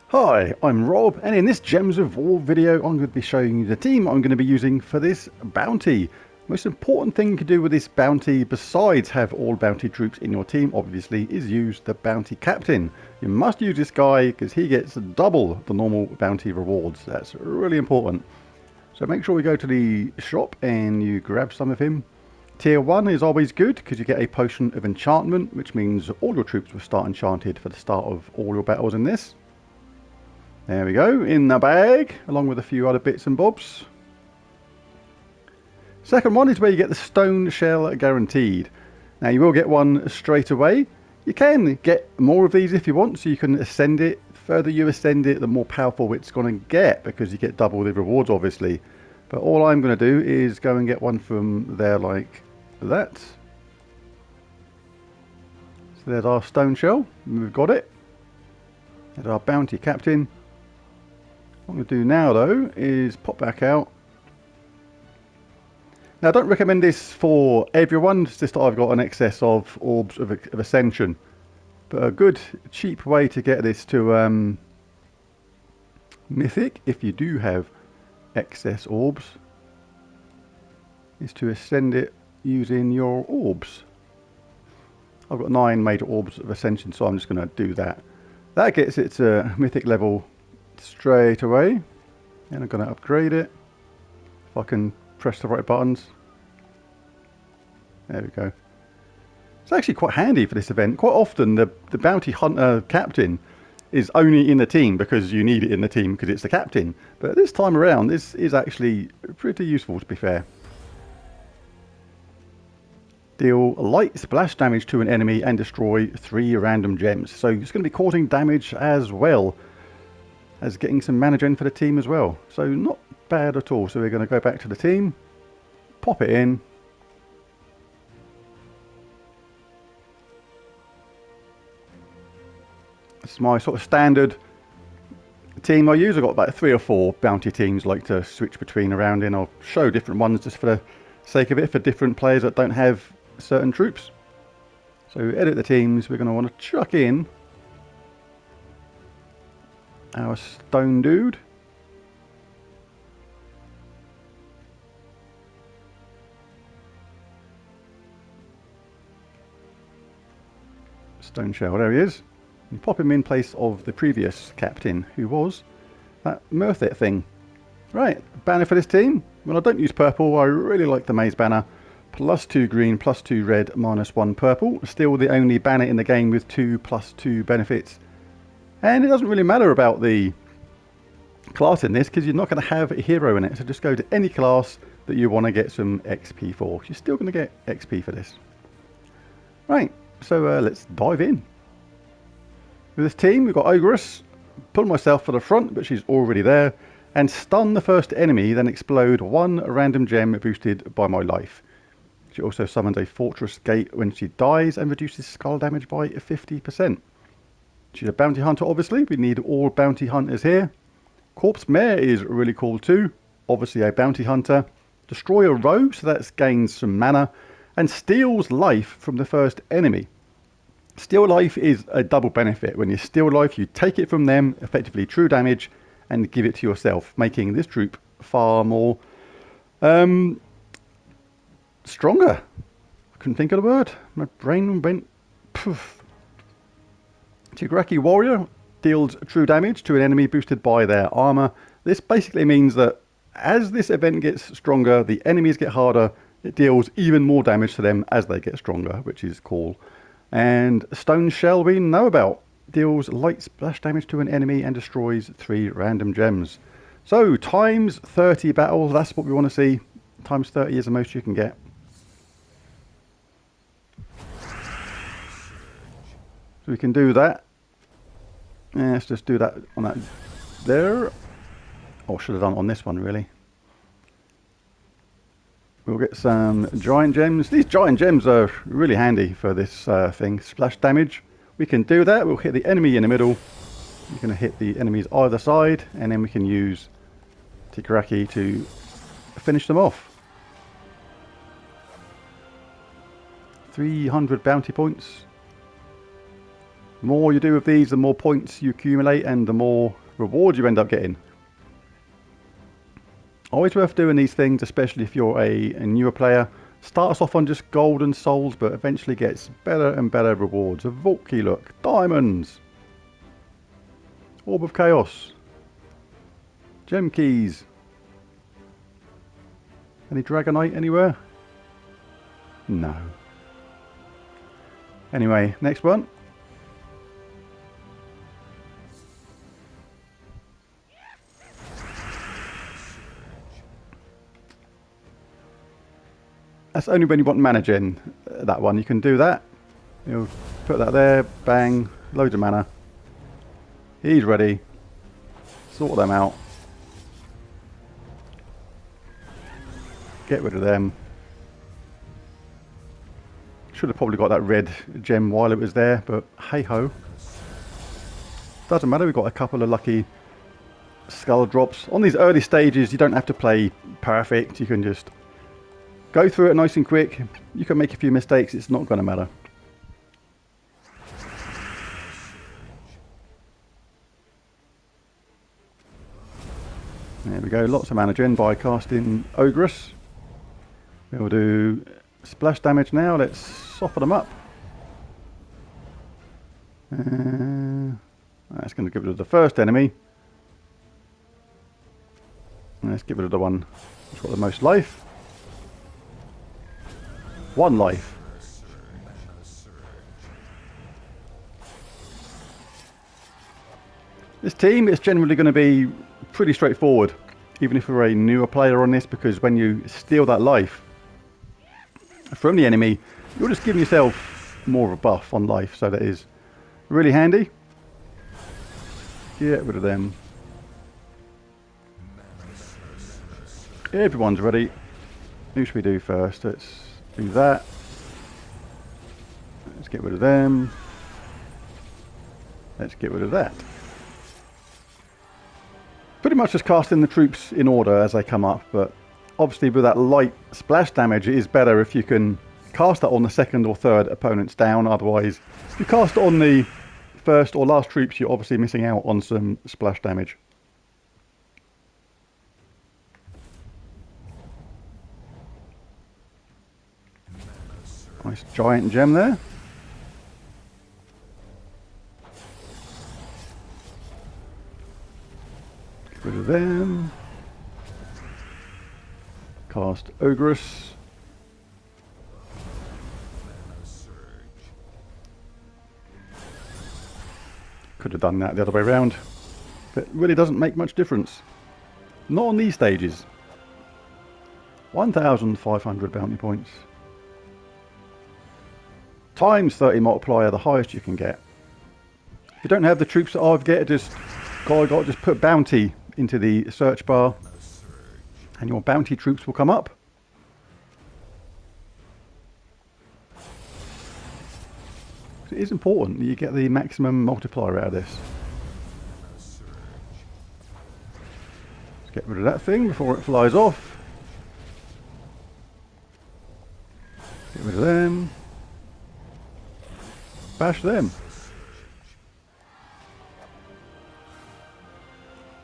Hi, I'm Rob, and in this Gems of War video I'm going to be showing you the team I'm going to be using for this bounty. Most important thing you can do with this bounty, besides have all bounty troops in your team, obviously, is use the bounty captain. You must use this guy because he gets double the normal bounty rewards. That's really important. So make sure we go to the shop and you grab some of him. Tier 1 is always good because you get a potion of enchantment, which means all your troops will start enchanted for the start of all your battles in this. There we go, in the bag, along with a few other bits and bobs. Second one is where you get the stone shell guaranteed. Now you will get one straight away. You can get more of these if you want, so you can ascend it. The further you ascend it, the more powerful it's going to get, because you get double the rewards obviously. But all I'm going to do is go and get one from there like that. So there's our stone shell, we've got it. There's our bounty captain. What I'm going to do now though is pop back out. Now I don't recommend this for everyone, it's just that I've got an excess of orbs of ascension. But a good cheap way to get this to mythic, if you do have excess orbs, is to ascend it using your orbs. I've got 9 major orbs of ascension, so I'm just going to do that. That gets it to mythic level straight away, and I'm going to upgrade it if I can press the right buttons. There we go. It's actually quite handy for this event. Quite often the bounty hunter captain is only in the team because you need it in the team because it's the captain, but this time around this is actually pretty useful, to be fair. Deal light splash damage to an enemy and destroy 3 random gems, so it's going to be causing damage as well as getting some mana gen for the team as well. So not bad at all. So we're going to go back to the team, pop it in. It's my sort of standard team I use. I've got about 3 or 4 bounty teams I like to switch between around in. I'll show different ones just for the sake of it, for different players that don't have certain troops. So edit the teams. We're going to want to chuck in our stone dude. Stone shell, there he is. You pop him in place of the previous captain, who was that Murthet thing. Right, banner for this team. Well, I don't use purple, I really like the maze banner. +2 green, +2 red, -1 purple. Still the only banner in the game with 2 +2 benefits. And it doesn't really matter about the class in this because you're not going to have a hero in it, so just go to any class that you want to get some XP for. You're still going to get XP for this. Right, so let's dive in. With this team we've got Ogress. Put myself for the front, but she's already there, and stun the first enemy, then explode 1 random gem boosted by my life. She also summons a fortress gate when she dies and reduces skull damage by 50%. She's a bounty hunter, obviously. We need all bounty hunters here. Corpse Mare is really cool too, obviously a bounty hunter. Destroy a row, so that gains some mana, and steals life from the first enemy. Steal life is a double benefit. When you steal life, you take it from them, effectively true damage, and give it to yourself, making this troop far more stronger. I couldn't think of the word. My brain went poof. Tigraki Warrior deals true damage to an enemy boosted by their armor. This basically means that as this event gets stronger, the enemies get harder. It deals even more damage to them as they get stronger, which is cool. And Stone Shell we know about. Deals light splash damage to an enemy and destroys 3 random gems. So times 30 battle, that's what we want to see. Times 30 is the most you can get. So we can do that. Yeah, let's just do that on that there. Or should have done it on this one really. We'll get some giant gems. These giant gems are really handy for this thing. Splash damage. We can do that. We'll hit the enemy in the middle. We're going to hit the enemies either side. And then we can use Tigraki to finish them off. 300 bounty points. The more you do with these, the more points you accumulate and the more rewards you end up getting. Always worth doing these things, especially if you're a newer player. Starts off on just gold and souls, but eventually gets better and better rewards. A vault key, look. Diamonds. Orb of Chaos. Gem keys. Any Dragonite anywhere? No. Anyway, next one. That's only when you want mana gen, that one. You can do that. You'll put that there, bang, loads of mana. He's ready. Sort them out. Get rid of them. Should have probably got that red gem while it was there, but hey ho. Doesn't matter, we've got a couple of lucky skull drops. On these early stages, you don't have to play perfect. You can just go through it nice and quick. You can make a few mistakes, it's not going to matter. There we go, lots of mana gen by casting Ogress. We'll do splash damage now, let's soften them up. That's going to get rid of the first enemy. Let's get rid of the one that's got the most life. 1 life. This team is generally going to be pretty straightforward, even if you're a newer player on this, because when you steal that life from the enemy, you're just giving yourself more of a buff on life, so that is really handy. Get rid of them. Everyone's ready. Who should we do first? Let's do that. Let's get rid of them. Let's get rid of that. Pretty much just casting the troops in order as they come up, but obviously with that light splash damage, it is better if you can cast that on the second or third opponents down. Otherwise, if you cast it on the first or last troops, you're obviously missing out on some splash damage. Nice giant gem there. Get rid of them. Cast Ogress. Could have done that the other way around, but it really doesn't make much difference. Not on these stages. 1,500 bounty points. Times 30 multiplier, the highest you can get. If you don't have the troops that I've get, just put bounty into the search bar and your bounty troops will come up. It is important that you get the maximum multiplier out of this. Let's get rid of that thing before it flies off. Get rid of them. Bash them.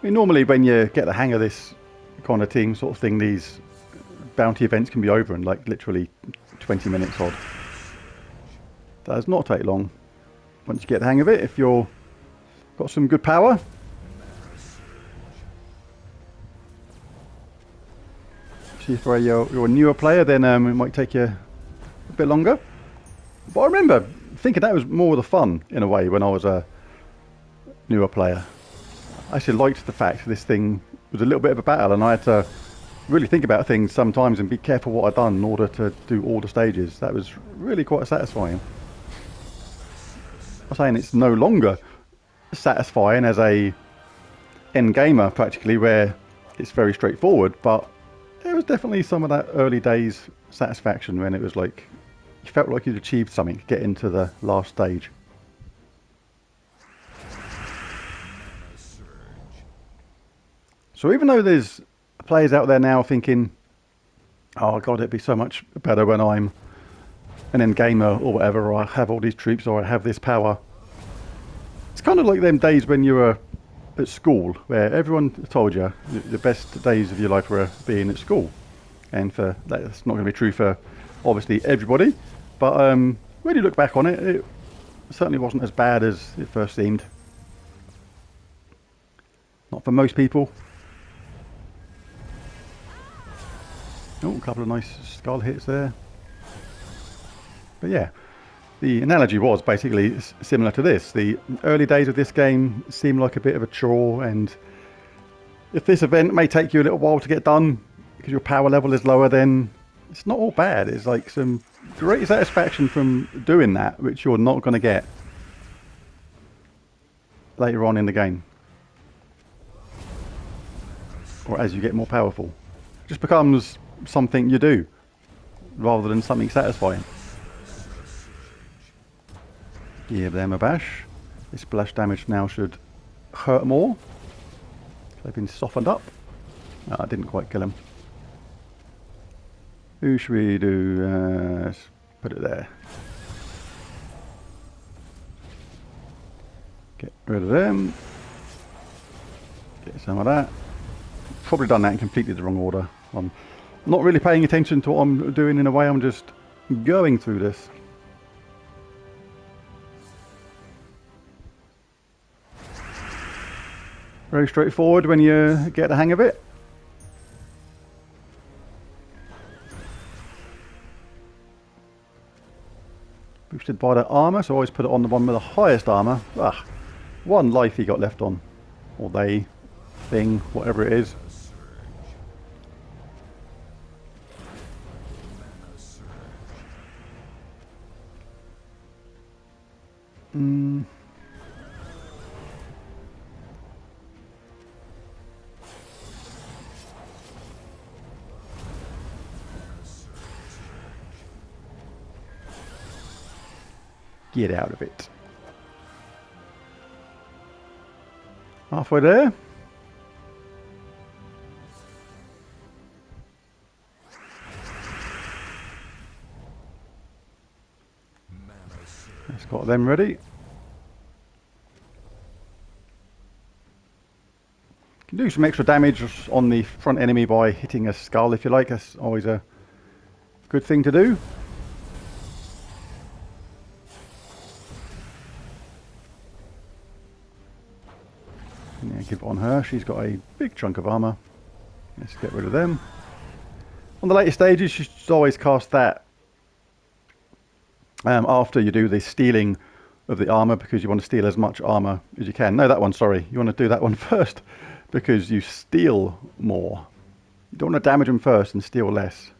I mean, normally when you get the hang of this kind of team sort of thing, these bounty events can be over in like literally 20 minutes odd. That does not take long once you get the hang of it, if you're got some good power. See, if you're a newer player, then it might take you a bit longer. But I remember thinking that was more of the fun in a way when I was a newer player. I actually liked the fact this thing was a little bit of a battle and I had to really think about things sometimes and be careful what I'd done in order to do all the stages. That was really quite satisfying. I'm saying it's no longer satisfying as a end gamer practically, where it's very straightforward, but there was definitely some of that early days satisfaction when it was like you felt like you'd achieved something to get into the last stage. So even though there's players out there now thinking, oh god, it'd be so much better when I'm an end gamer or whatever, or I have all these troops or I have this power, kind of like them days when you were at school, where everyone told you the best days of your life were being at school. And for that's not going to be true for obviously everybody, but when you look back on it, it certainly wasn't as bad as it first seemed. Not for most people. Oh, a couple of nice skull hits there. But yeah, the analogy was basically similar to this. The early days of this game seemed like a bit of a chore, and if this event may take you a little while to get done because your power level is lower, then it's not all bad. It's like some great satisfaction from doing that, which you're not going to get later on in the game, or as you get more powerful. It just becomes something you do rather than something satisfying. Give them a bash. This splash damage now should hurt more. They've been softened up. Oh, I didn't quite kill him. Who should we do? Let's put it there. Get rid of them. Get some of that. Probably done that in completely the wrong order. I'm not really paying attention to what I'm doing in a way. I'm just going through this. Very straightforward when you get the hang of it. Boosted by the armour, so I always put it on the one with the highest armour. Ah, one life he got left on. Or they, thing, whatever it is. Get out of it. Halfway there. Let's got them ready. Can do some extra damage on the front enemy by hitting a skull if you like. That's always a good thing to do. Yeah, give it on her. She's got a big chunk of armour. Let's get rid of them. On the later stages, you should always cast that after you do the stealing of the armour, because you want to steal as much armour as you can. No, that one, sorry. You want to do that one first because you steal more. You don't want to damage them first and steal less.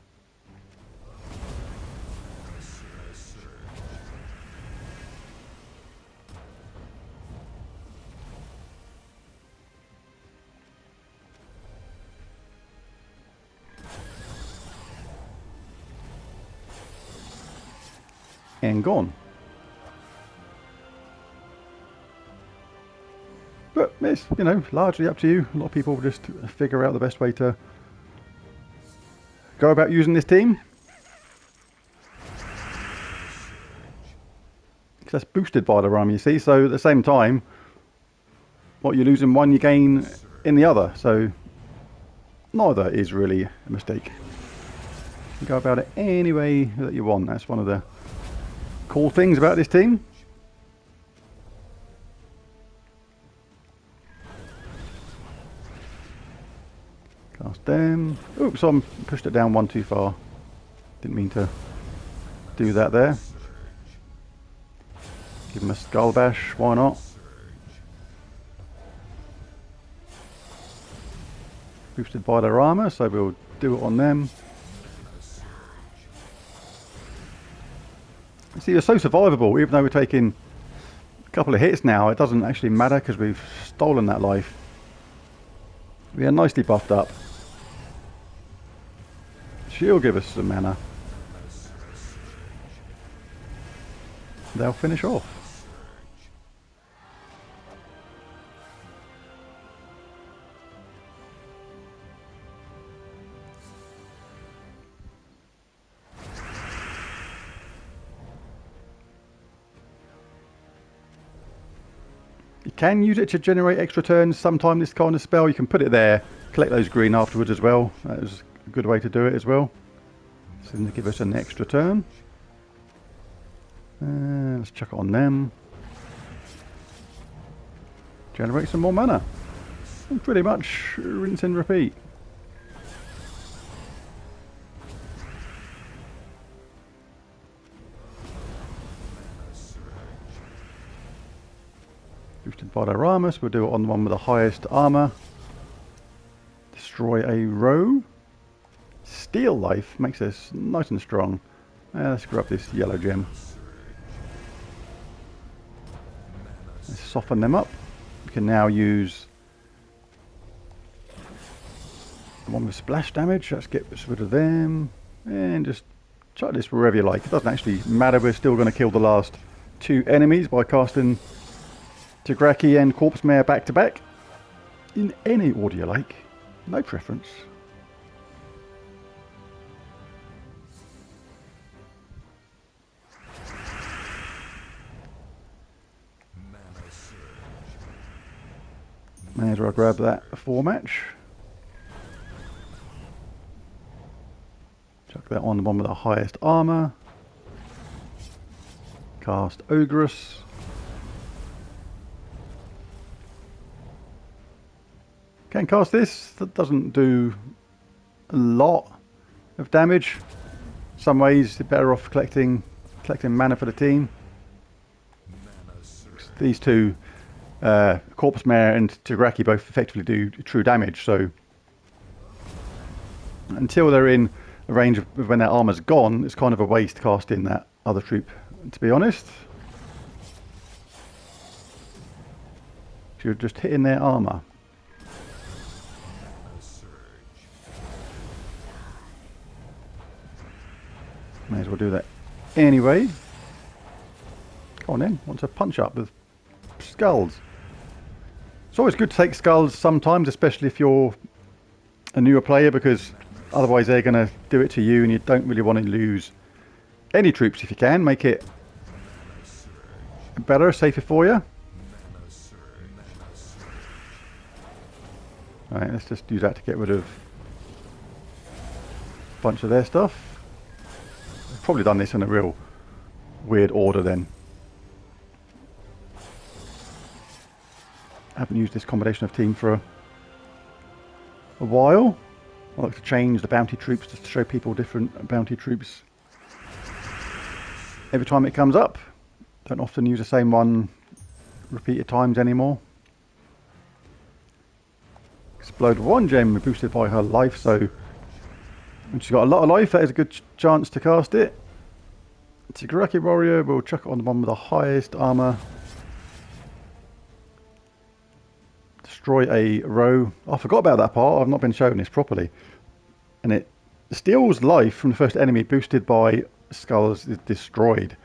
And gone. But it's, you know, largely up to you. A lot of people will just figure out the best way to go about using this team. Because that's boosted by the rum, you see. So at the same time, what you lose in one, you gain in the other. So neither is really a mistake. You go about it any way that you want. That's one of the cool things about this team. Cast them. Oops, I pushed it down one too far. Didn't mean to do that there. Give him a skull bash, why not? Boosted by their armour, so we'll do it on them. See, you're so survivable, even though we're taking a couple of hits now, it doesn't actually matter because we've stolen that life. We are nicely buffed up. She'll give us some mana. They'll finish off. You can use it to generate extra turns sometime, this kind of spell. You can put it there, collect those green afterwards as well. That is a good way to do it as well. So to give us an extra turn. Let's chuck it on them. Generate some more mana. And pretty much rinse and repeat. Boosted by their armor, so we'll do it on the one with the highest armor. Destroy a row. Steal life makes us nice and strong. Let's grab this yellow gem. Let's soften them up. We can now use the one with splash damage. Let's get rid of them. And just chuck this wherever you like. It doesn't actually matter. We're still going to kill the last two enemies by casting Tigraki and Corpse Mare back to back. In any order you like. No preference. May as well grab that before match. Chuck that on the one with the highest armor. Cast Ogress. Can cast this. That doesn't do a lot of damage. Some ways you're better off collecting mana for the team. These two, Corpse Mare and Tigraki, both effectively do true damage, so until they're in the range of when their armor's gone, it's kind of a waste casting that other troop, to be honest. You're just hitting their armor. May as well do that anyway. Come on then, want to punch up with skulls. It's always good to take skulls sometimes, especially if you're a newer player, because otherwise they're going to do it to you and you don't really want to lose any troops if you can. Make it better, safer for you. Alright, let's just use that to get rid of a bunch of their stuff. I've probably done this in a real weird order then. I haven't used this combination of team for a while. I like to change the bounty troops just to show people different bounty troops every time it comes up. Don't often use the same one repeated times anymore. Explode one gem boosted by her life, so when she's got a lot of life, that is a good chance to cast it. Tigraki Warrior will chuck it on the one with the highest armor. Destroy a row. Oh, I forgot about that part. I've not been shown this properly. And it steals life from the first enemy boosted by skulls is destroyed.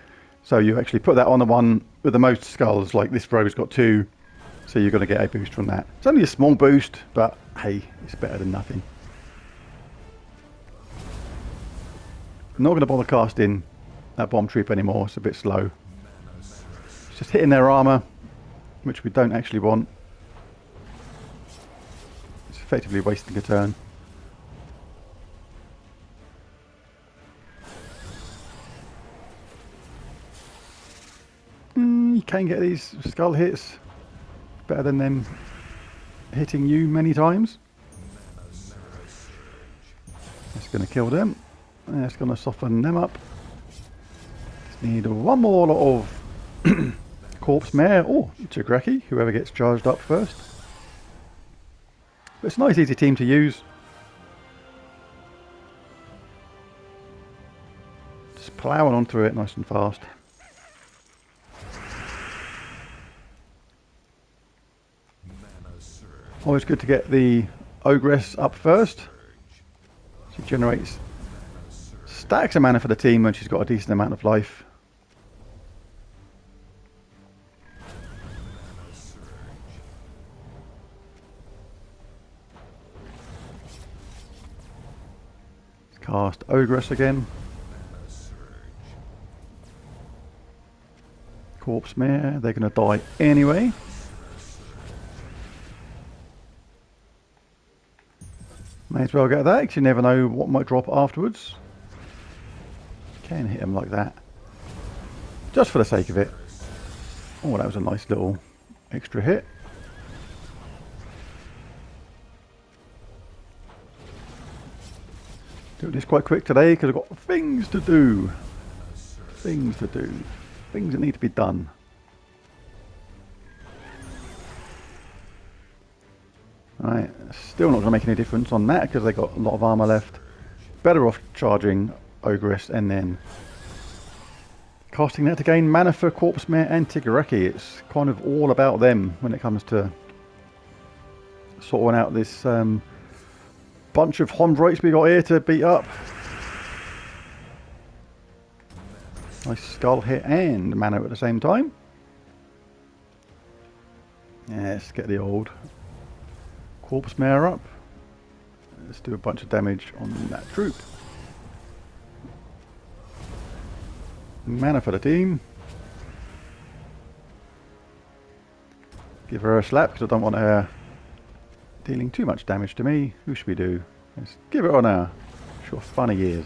So you actually put that on the one with the most skulls, like this row's got 2. So you're going to get a boost from that. It's only a small boost, but hey, it's better than nothing. I'm not going to bother casting that bomb troop anymore. It's a bit slow. It's just hitting their armor, which we don't actually want. It's effectively wasting a turn. You can get these skull hits. Better than them hitting you many times. That's going to kill them. That's going to soften them up. Just need one more lot of Corpse Mare or Tigraki, whoever gets charged up first. But it's a nice easy team to use. Just ploughing on through it nice and fast. Always good to get the Ogress up first. She generates stacks of mana for the team when she's got a decent amount of life. Cast Ogress again. Corpse Mare, they're going to die anyway. May as well get that, because you never know what might drop afterwards. Can hit him like that. Just for the sake of it. Oh, that was a nice little extra hit. Do this quite quick today, because I've got things to do. Things to do. Things that need to be done. Right, still not going to make any difference on that because they got a lot of armor left. Better off charging Ogress and then casting that to gain mana for Corpse Mare and Tigureki. It's kind of all about them when it comes to sorting out this bunch of Hondroids we got here to beat up. Nice skull hit and mana at the same time. Yeah, let's get the old Corpse Mare up. Let's do a bunch of damage on that troop. Mana for the team. Give her a slap because I don't want her dealing too much damage to me. Who should we do? Let's give it on her. Sure, funny years.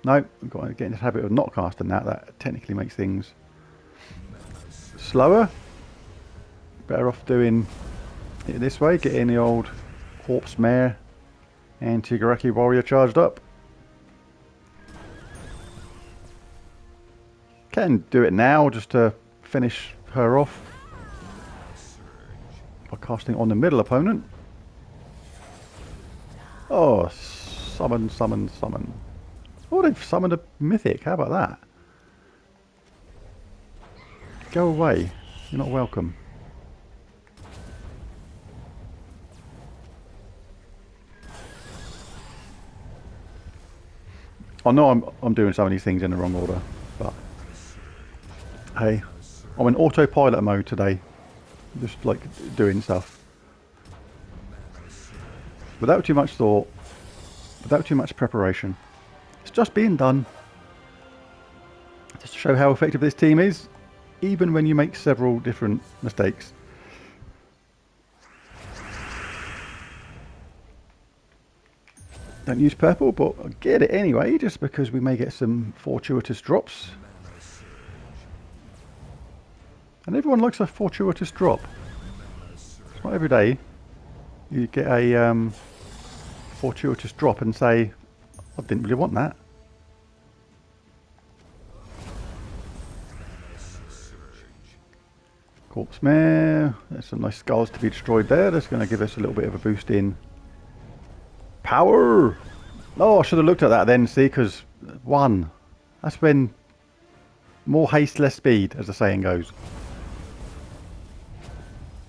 No, I've got to get in the habit of not casting that. That technically makes things slower. Better off doing it this way, getting the old Corpse Mare and Tigureki Warrior charged up. Can do it now just to finish her off by casting on the middle opponent. Oh, summon, summon, summon. Oh, they've summoned a mythic. How about that? Go away. You're not welcome. I know I'm doing some of these things in the wrong order, but hey, I'm in autopilot mode today. Just like doing stuff. Without too much thought, without too much preparation. It's just being done. Just to show how effective this team is, even when you make several different mistakes. Don't use purple, but I'll get it anyway, just because we may get some fortuitous drops. And everyone likes a fortuitous drop. It's not every day you get a fortuitous drop and say, I didn't really want that. Corpse Mare. There's some nice skulls to be destroyed there. That's going to give us a little bit of a boost in power. Oh, I should have looked at that then, see, because 1. That's when more haste, less speed, as the saying goes.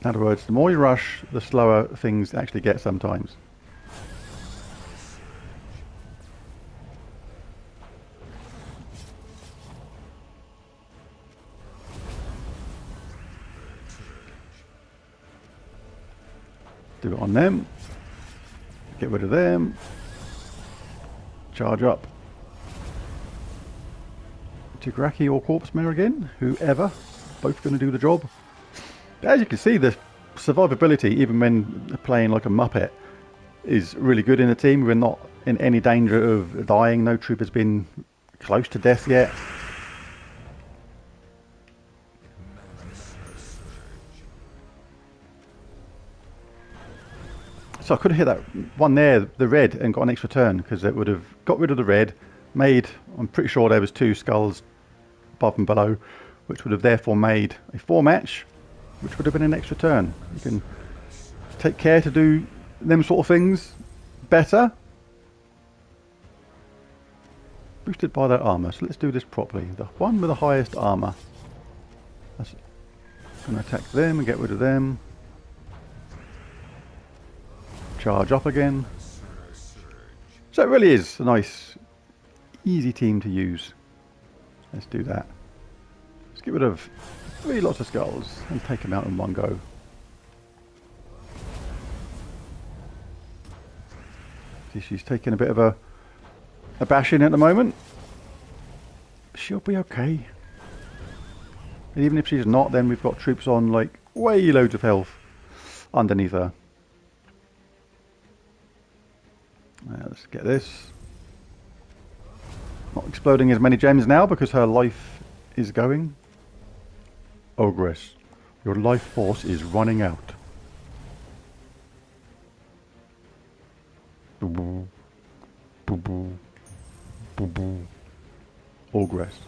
In other words, the more you rush, the slower things actually get sometimes. Do it on them. Get rid of them. Charge up. Tigureki or Corpse Mare again. Whoever. Both going to do the job. As you can see, the survivability, even when playing like a Muppet, is really good in the team. We're not in any danger of dying. No troop has been close to death yet. So I could have hit that one there, the red, and got an extra turn, because it would have got rid of the red, made, I'm pretty sure there was 2 skulls above and below, which would have therefore made a 4 match, which would have been an extra turn. You can take care to do them sort of things better. Boosted by that armour, so let's do this properly. The one with the highest armour. That's going to attack them and get rid of them. Charge up again. So it really is a nice, easy team to use. Let's do that. Let's get rid of 3 lots of skulls and take them out in one go. See, she's taking a bit of a bashing at the moment. She'll be okay. And even if she's not, then we've got troops on like way loads of health underneath her. Let's get this. Not exploding as many gems now because her life is going. Ogress, your life force is running out. Boo-boo. Boo-boo. Boo-boo. Ogress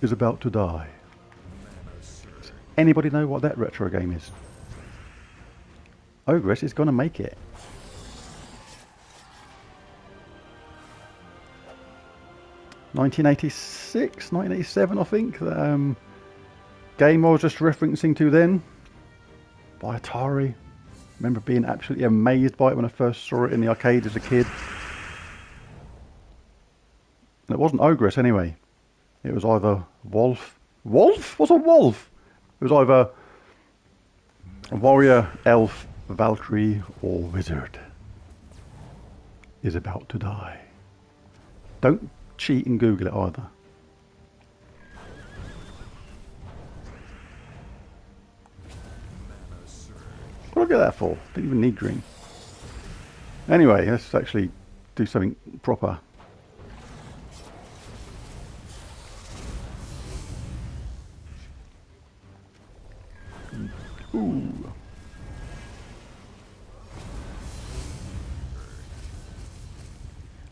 is about to die. Does anybody know what that retro game is? Ogress is going to make it. (1986, 1987) I think. Game I was just referencing to then. By Atari. Remember being absolutely amazed by it when I first saw it in the arcade as a kid. And it wasn't Ogress anyway. It was either Wolf. Wolf? What's a Wolf? It was either a warrior, elf, Valkyrie, or wizard. Is about to die. Don't cheat and Google it either. What did I get that for? Didn't even need green. Anyway, let's actually do something proper. Ooh.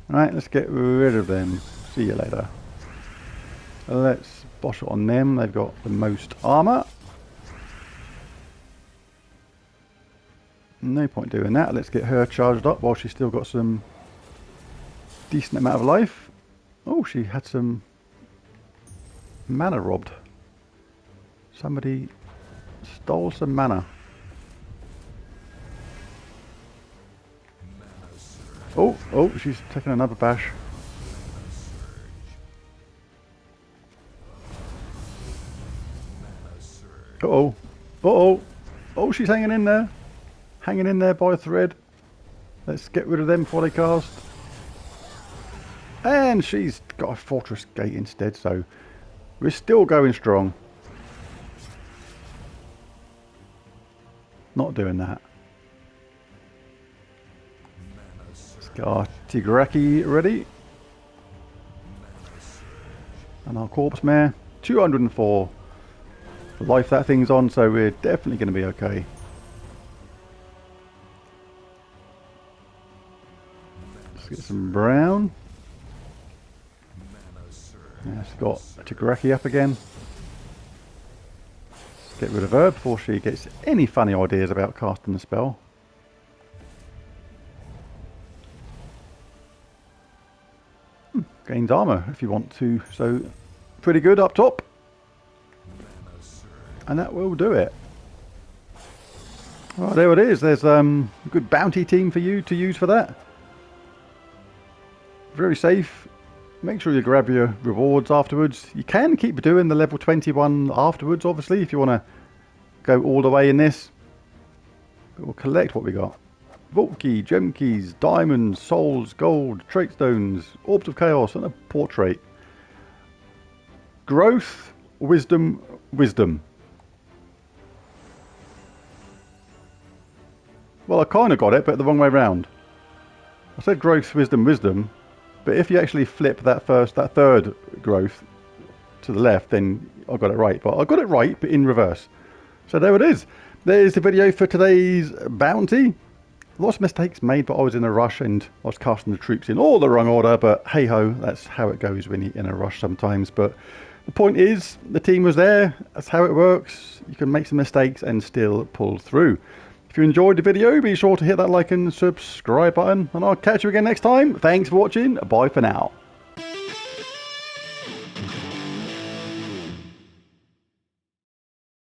Right, let's get rid of them. See you later. Let's bosh it on them. They've got the most armor. No point doing that. Let's get her charged up while she's still got some decent amount of life. Oh, she had some mana robbed. Somebody stole some mana. Oh, she's taking another bash. Oh, she's hanging in there. Hanging in there by a thread. Let's get rid of them before they cast. And she's got a fortress gate instead, so we're still going strong. Not doing that. Let's get our Tigraki ready. And our corpse mare. 204 life that thing's on, so we're definitely going to be okay. Let's get some brown. Yeah, it's got Tigraki up again. Let's get rid of her before she gets any funny ideas about casting the spell. Gains armor if you want to, so pretty good up top. And that will do it. Well, there it is. There's a good bounty team for you to use for that. Very safe. Make sure you grab your rewards afterwards. You can keep doing the level 21 afterwards, obviously, if you want to go all the way in this. But we'll collect what we got. Vault key, gem keys, diamonds, souls, gold, trait stones, orbs of chaos, and a portrait. Growth, wisdom, wisdom. Well, I kind of got it, but the wrong way round. I said growth, wisdom, wisdom, but if you actually flip that third growth to the left, then I got it right. But I got it right, but in reverse. So there it is. There's the video for today's bounty. Lots of mistakes made, but I was in a rush and I was casting the troops in all the wrong order. But hey ho, that's how it goes when you're in a rush sometimes. But the point is, the team was there. That's how it works. You can make some mistakes and still pull through. If you enjoyed the video, be sure to hit that like and subscribe button. And I'll catch you again next time. Thanks for watching. Bye for now.